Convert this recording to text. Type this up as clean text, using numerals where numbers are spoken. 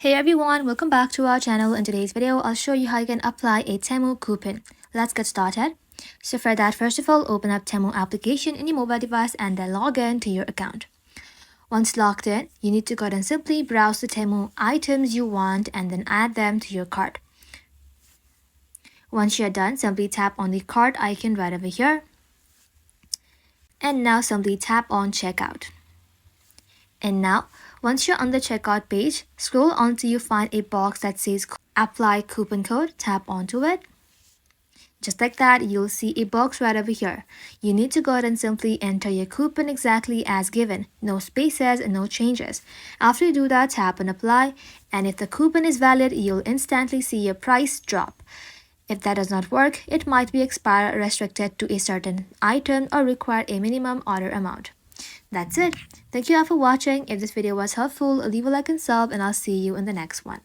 Hey everyone, welcome back to our channel. In today's video, I'll show you how you can apply a Temu coupon. Let's get started. So for that, first of all, open up Temu application in your mobile device and then log in to your account. Once logged in, you need to go ahead and simply browse the Temu items you want and then add them to your cart. Once you're done, simply tap on the cart icon right over here. And now simply tap on checkout. And now, once you're on the checkout page, scroll until you find a box that says Apply Coupon Code. Tap onto it. Just like that, you'll see a box right over here. You need to go ahead and simply enter your coupon exactly as given. No spaces and no changes. After you do that, tap on Apply. And if the coupon is valid, you'll instantly see your price drop. If that does not work, it might be expired, restricted to a certain item, or require a minimum order amount. That's it. Thank you all for watching. If this video was helpful, leave a like and sub, and I'll see you in the next one.